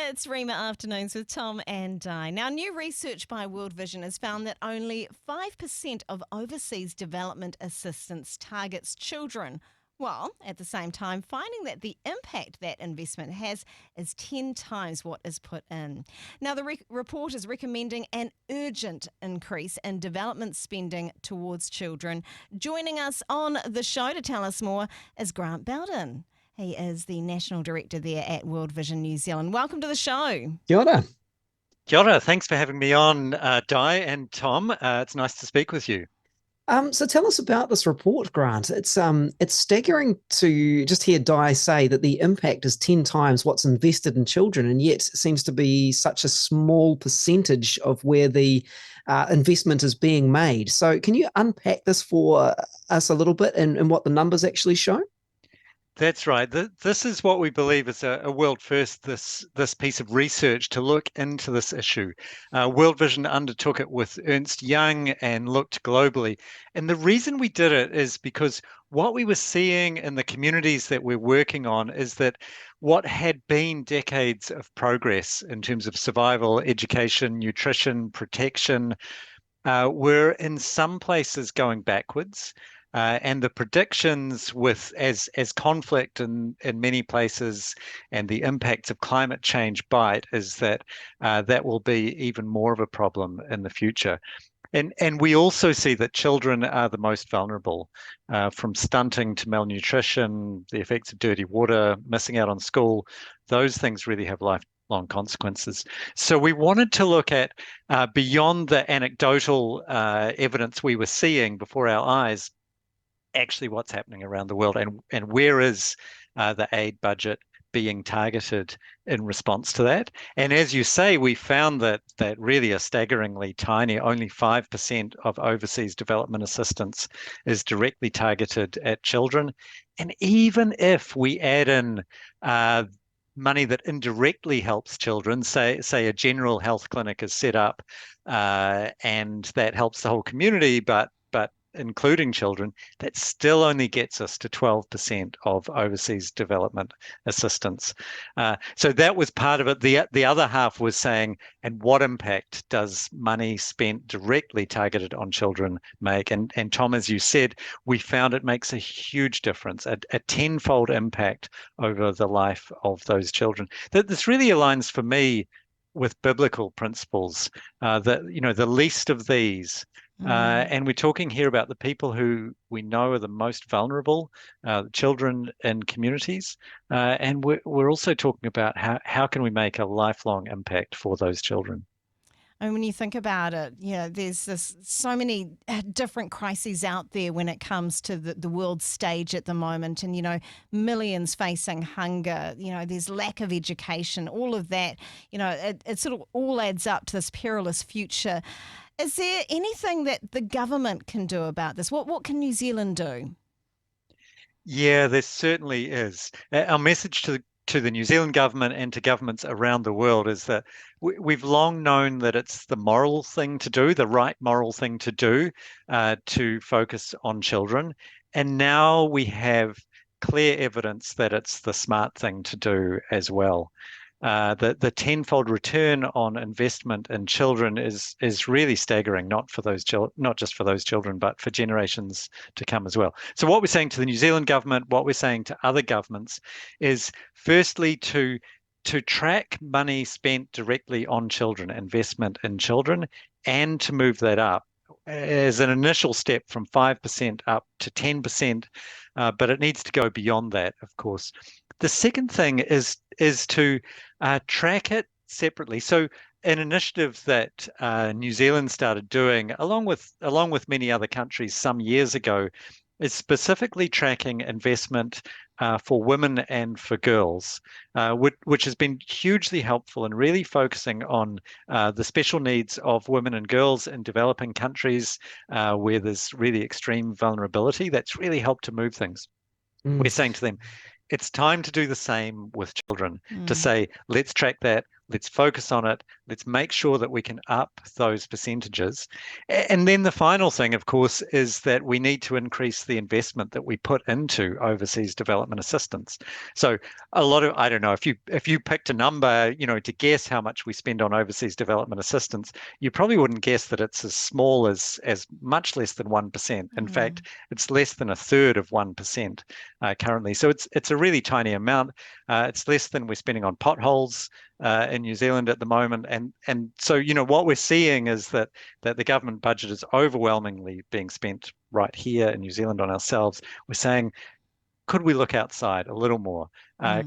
It's Rhema Afternoons with Tom and Di. Now, new research by World Vision has found that only 5% of overseas development assistance targets children, while at the same time finding that the impact that investment has is 10 times what is put in. Now, the report is recommending an urgent increase in development spending towards children. Joining us on the show to tell us more is Grant Bayldon. He is the National Director there at World Vision New Zealand. Welcome to the show. Kia ora. Kia ora. Thanks for having me on, Di and Tom. It's nice to speak with you. So tell us about this report, Grant. It's staggering to just hear Di say that the impact is 10 times what's invested in children, and yet seems to be such a small percentage of where the investment is being made. So can you unpack this for us a little bit and what the numbers actually show? That's right. This is what we believe is a world first, this piece of research to look into this issue. World Vision undertook it with Ernst Young and looked globally. And the reason we did it is because what we were seeing in the communities that we're working on is that what had been decades of progress in terms of survival, education, nutrition, protection, were in some places going backwards. And the predictions with as conflict in many places and the impacts of climate change bite is that that will be even more of a problem in the future. And we also see that children are the most vulnerable, from stunting to malnutrition, the effects of dirty water, missing out on school. Those things really have lifelong consequences. So we wanted to look at beyond the anecdotal evidence we were seeing before our eyes, actually what's happening around the world and where is the aid budget being targeted in response to that. And as you say, we found that really a staggeringly tiny, only 5% of overseas development assistance is directly targeted at children. And even if we add in money that indirectly helps children, say a general health clinic is set up and that helps the whole community, but including children, that still only gets us to 12% of overseas development assistance. So that was part of it. The other half was saying, and what impact does money spent directly targeted on children make? And Tom, as you said, we found it makes a huge difference, a tenfold impact over the life of those children. This really aligns for me with biblical principles, that, the least of these. And we're talking here about the people who we know are the most vulnerable, children in communities. And we're also talking about how can we make a lifelong impact for those children. And when you think about it, there's so many different crises out there when it comes to the world stage at the moment. And, millions facing hunger, there's lack of education, all of that, it sort of all adds up to this perilous future. Is there anything that the government can do about this? What can New Zealand do? Yeah, there certainly is. Our message to the New Zealand government and to governments around the world is that we've long known that it's the moral thing to do, the right moral thing to do, to focus on children. And now we have clear evidence that it's the smart thing to do as well. The tenfold return on investment in children is really staggering, not just for those children, but for generations to come as well. So what we're saying to the New Zealand government, what we're saying to other governments, is firstly to track money spent directly on children, investment in children, and to move that up as an initial step from 5% up to 10%, but it needs to go beyond that, of course. The second thing is to track it separately. So an initiative that New Zealand started doing, along with many other countries some years ago, is specifically tracking investment for women and for girls, which has been hugely helpful in really focusing on the special needs of women and girls in developing countries where there's really extreme vulnerability. That's really helped to move things. We're saying to them, it's time to do the same with children, to say, let's track that, let's focus on it, Let's make sure that we can up those percentages. And then the final thing, of course, is that we need to increase the investment that we put into overseas development assistance. So a lot of, I don't know, if you picked a number, to guess how much we spend on overseas development assistance, you probably wouldn't guess that it's as small as much less than 1%. In fact, it's less than a third of 1% currently. So it's a really tiny amount. It's less than we're spending on potholes in New Zealand at the moment. And so, what we're seeing is that the government budget is overwhelmingly being spent right here in New Zealand on ourselves. We're saying, could we look outside a little more?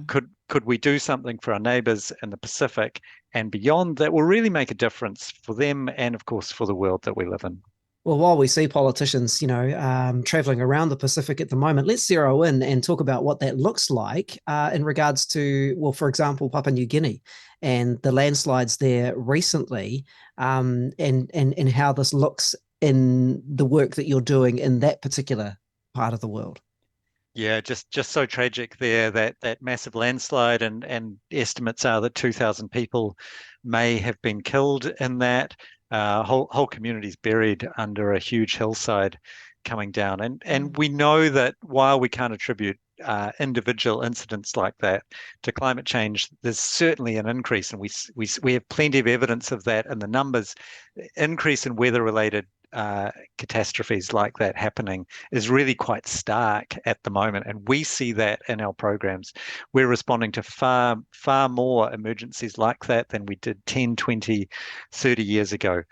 Could we do something for our neighbours in the Pacific and beyond that will really make a difference for them and, of course, for the world that we live in? Well, while we see politicians, traveling around the Pacific at the moment, let's zero in and talk about what that looks like in regards to, well, for example, Papua New Guinea and the landslides there recently, and how this looks in the work that you're doing in that particular part of the world. Yeah, just so tragic there, that massive landslide, and estimates are that 2,000 people may have been killed in that. Whole communities buried under a huge hillside coming down. And we know that while we can't attribute individual incidents like that to climate change, there's certainly an increase, and we have plenty of evidence of that in the numbers. Increase in weather-related catastrophes like that happening is really quite stark at the moment, and we see that in our programs. We're responding to far more emergencies like that than we did 10, 20, 30 years ago.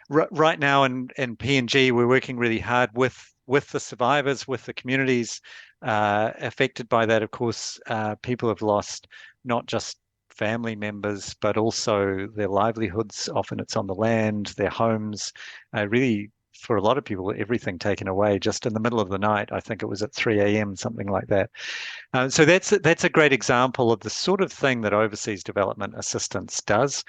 Right now in PNG, we're working really hard with the survivors, with the communities affected by that. Of course, people have lost not just family members, but also their livelihoods. Often it's on the land, their homes, really, for a lot of people, everything taken away just in the middle of the night. I think it was at 3 a.m., something like that. So that's a great example of the sort of thing that overseas development assistance does.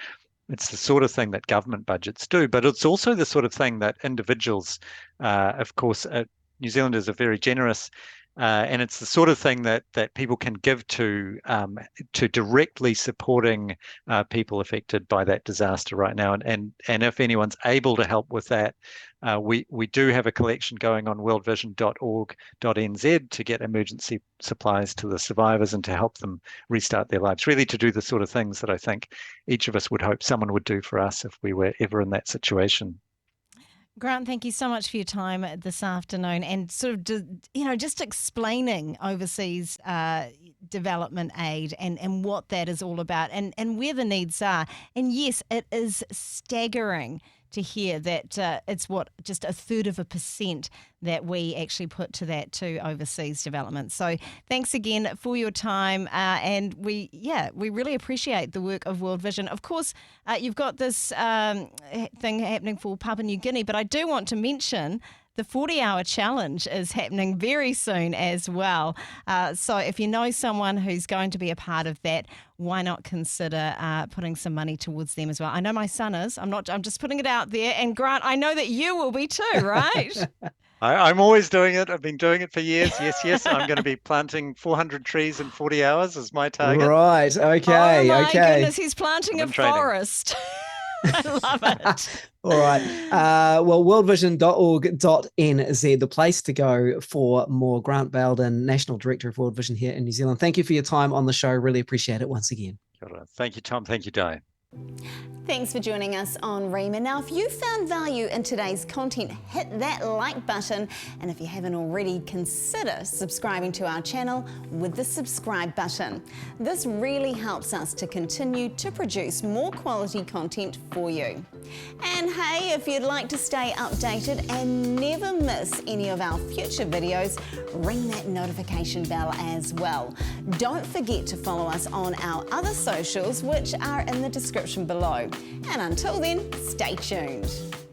It's the sort of thing that government budgets do, but it's also the sort of thing that individuals, of course, New Zealanders are very generous. And it's the sort of thing that people can give to directly supporting people affected by that disaster right now. And if anyone's able to help with that, we do have a collection going on worldvision.org.nz to get emergency supplies to the survivors and to help them restart their lives, really to do the sort of things that I think each of us would hope someone would do for us if we were ever in that situation. Grant, thank you so much for your time this afternoon and sort of, just explaining overseas development aid and what that is all about and where the needs are. And yes, it is staggering to hear that it's just 1/3% that we actually put to that to overseas development. So thanks again for your time, and we really appreciate the work of World Vision. Of course, you've got this thing happening for Papua New Guinea, but I do want to mention the 40-hour challenge is happening very soon as well. So if you know someone who's going to be a part of that, why not consider putting some money towards them as well? I know my son is. I'm just putting it out there. And Grant, I know that you will be too, right? I'm always doing it. I've been doing it for years. Yes. I'm going to be planting 400 trees in 40 hours is my target. Right. Okay. Oh my goodness, he's planting a training. forest. I love it. All right. Well, worldvision.org.nz, the place to go for more. Grant Bayldon, National Director of World Vision here in New Zealand. Thank you for your time on the show. Really appreciate it once again. Thank you, Tom. Thank you, Di. Thanks for joining us on Rhema. Now, if you found value in today's content, hit that like button. And if you haven't already, consider subscribing to our channel with the subscribe button. This really helps us to continue to produce more quality content for you. And hey, if you'd like to stay updated and never miss any of our future videos, ring that notification bell as well. Don't forget to follow us on our other socials, which are in the description below. And until then, stay tuned.